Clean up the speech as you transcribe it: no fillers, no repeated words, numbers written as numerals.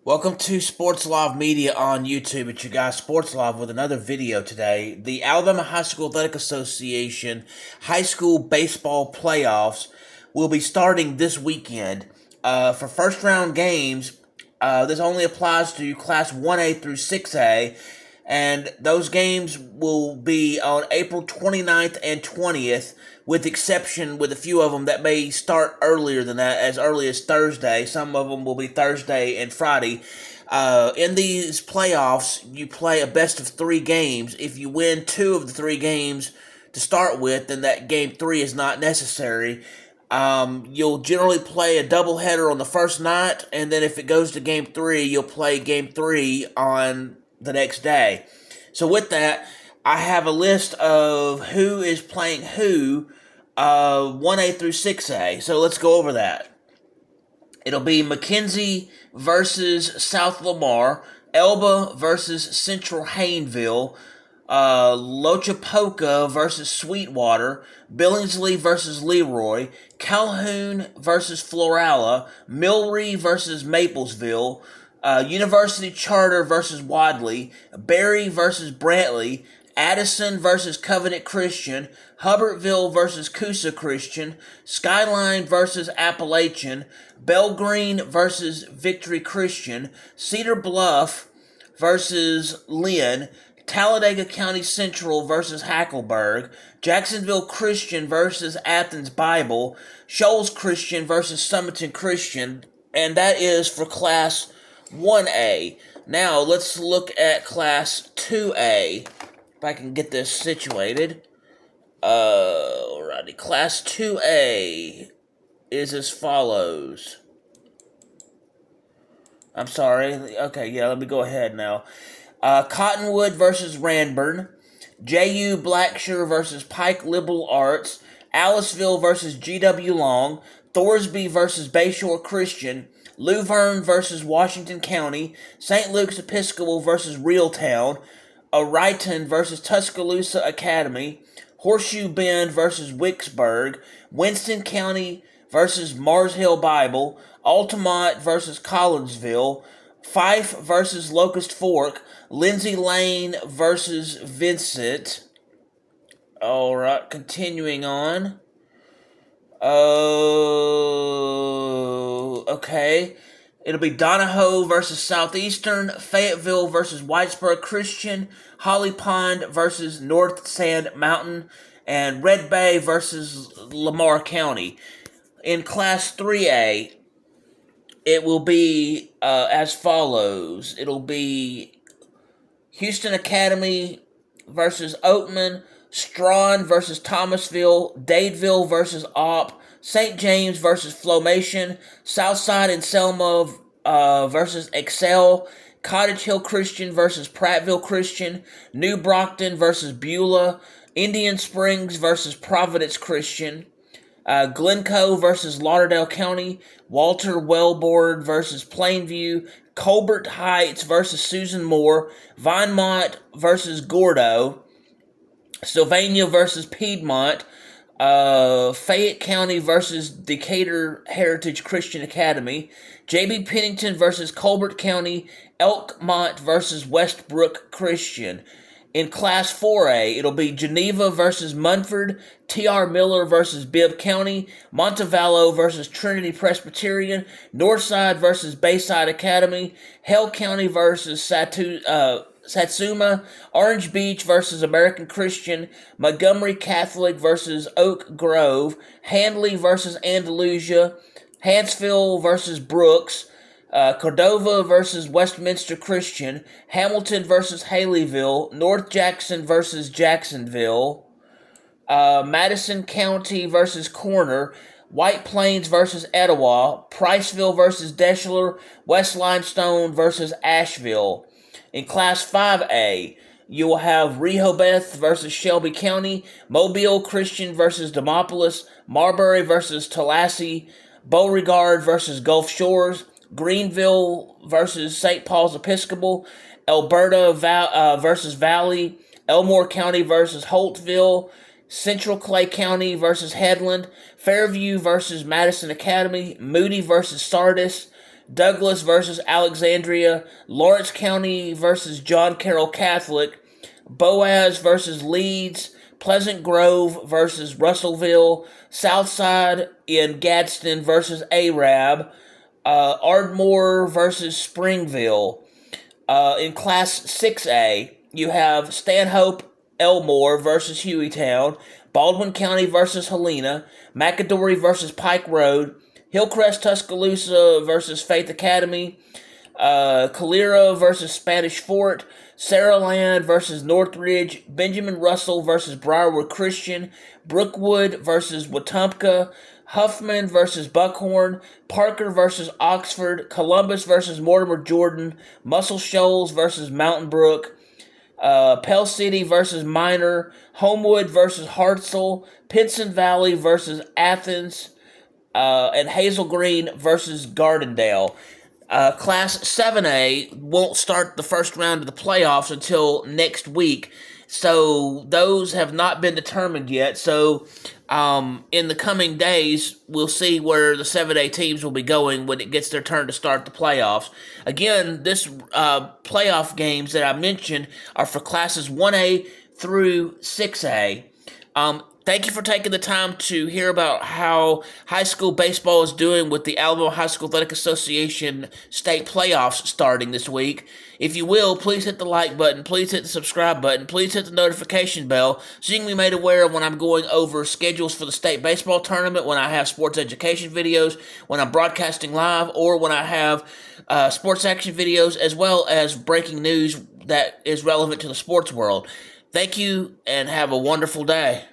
Welcome to Sports Live Media on YouTube. It's your guy Sports Live with another video today. The Alabama High School Athletic Association High School Baseball Playoffs will be starting this weekend. For first round games, this only applies to Class 1A through 6A, and those games will be on April 29th and 20th, with exception with a few of them that may start earlier than that, as early as Thursday. Some of them will be Thursday and Friday. In these playoffs, you play a best of 3 games. If you win 2 of the 3 games to start with, then that game 3 is not necessary. You'll generally play a doubleheader on the first night, and then if it goes to game 3, you'll play game 3 on the next day. So with that, I have a list of who is playing who, 1A through 6A. So let's go over that. It'll be McKenzie versus South Lamar, Elba versus Central Hayneville, Lochapoka versus Sweetwater, Billingsley versus Leroy, Calhoun versus Florala, Milry versus Maplesville, University Charter versus Wadley, Berry versus Brantley, Addison versus Covenant Christian, Hubbardsville versus Coosa Christian, Skyline versus Appalachian, Belgreen versus Victory Christian, Cedar Bluff versus Lynn, Talladega County Central versus Hackleburg, Jacksonville Christian versus Athens Bible, Shoals Christian versus Summerton Christian, and that is for Class 1A. Now, let's look at Class 2A. If I can get this situated. Alrighty, Class 2A is as follows. I'm sorry. Okay, yeah, let me go ahead now. Cottonwood versus Ranburn, J.U. Blackshear versus Pike Liberal Arts, Aliceville versus G.W. Long, Thorsby versus Bayshore Christian, Luverne versus Washington County, St. Luke's Episcopal versus Reeltown, Oriton versus Tuscaloosa Academy, Horseshoe Bend versus Wicksburg, Winston County versus Mars Hill Bible, Altamont versus Collinsville, Fife versus Locust Fork, Lindsay Lane versus Vincent. Alright, continuing on. Okay. It'll be Donahoe versus Southeastern, Fayetteville versus Whitesboro Christian, Holly Pond versus North Sand Mountain, and Red Bay versus Lamar County. In Class 3A, it will be as follows. It'll be Houston Academy versus Oatman, Strawn versus Thomasville, Dadeville versus Opp, St. James versus Flomation, Southside and Selma versus Excel, Cottage Hill Christian versus Prattville Christian, New Brockton versus Beulah, Indian Springs versus Providence Christian, Glencoe versus Lauderdale County, Walter Wellboard versus Plainview, Colbert Heights versus Susan Moore, Vinemont versus Gordo, Sylvania versus Piedmont, Fayette County versus Decatur Heritage Christian Academy, J.B. Pennington versus Colbert County, Elkmont versus Westbrook Christian. In Class 4A, it'll be Geneva versus Munford, T.R. Miller versus Bibb County, Montevallo versus Trinity Presbyterian, Northside versus Bayside Academy, Hale County versus Satsuma, Orange Beach versus American Christian, Montgomery Catholic versus Oak Grove, Handley versus Andalusia, Hansville versus Brooks, Cordova versus Westminster Christian, Hamilton versus Haleyville, North Jackson versus Jacksonville, Madison County versus Corner, White Plains versus Etowah, Priceville versus Deschler, West Limestone versus Asheville. In Class 5A, you will have Rehoboth versus Shelby County, Mobile Christian versus Demopolis, Marbury versus Tallahassee, Beauregard versus Gulf Shores, Greenville versus St. Paul's Episcopal, Alberta versus Valley, Elmore County versus Holtville, Central Clay County versus Headland, Fairview versus Madison Academy, Moody versus Sardis, Douglas versus Alexandria, Lawrence County versus John Carroll Catholic, Boaz versus Leeds, Pleasant Grove versus Russellville, Southside in Gadsden versus Arab, Ardmore versus Springville. In Class 6A, you have Stanhope Elmore versus Hueytown, Baldwin County versus Helena, McAdory versus Pike Road, Hillcrest Tuscaloosa versus Faith Academy, Calera versus Spanish Fort, Saraland versus Northridge, Benjamin Russell versus Briarwood Christian, Brookwood versus Wetumpka, Huffman versus Buckhorn, Parker versus Oxford, Columbus versus Mortimer Jordan, Muscle Shoals versus Mountain Brook, Pell City versus Minor, Homewood versus Hartselle, Pinson Valley versus Athens, and Hazel Green versus Gardendale. Class 7A won't start the first round of the playoffs until next week, so those have not been determined yet. So in the coming days, we'll see where the 7A teams will be going when it gets their turn to start the playoffs. Again, this playoff games that I mentioned are for classes 1A through 6A. Thank you for taking the time to hear about how high school baseball is doing with the Alabama High School Athletic Association state playoffs starting this week. If you will, please hit the like button, please hit the subscribe button, please hit the notification bell so you can be made aware of when I'm going over schedules for the state baseball tournament, when I have sports education videos, when I'm broadcasting live, or when I have sports action videos, as well as breaking news that is relevant to the sports world. Thank you, and have a wonderful day.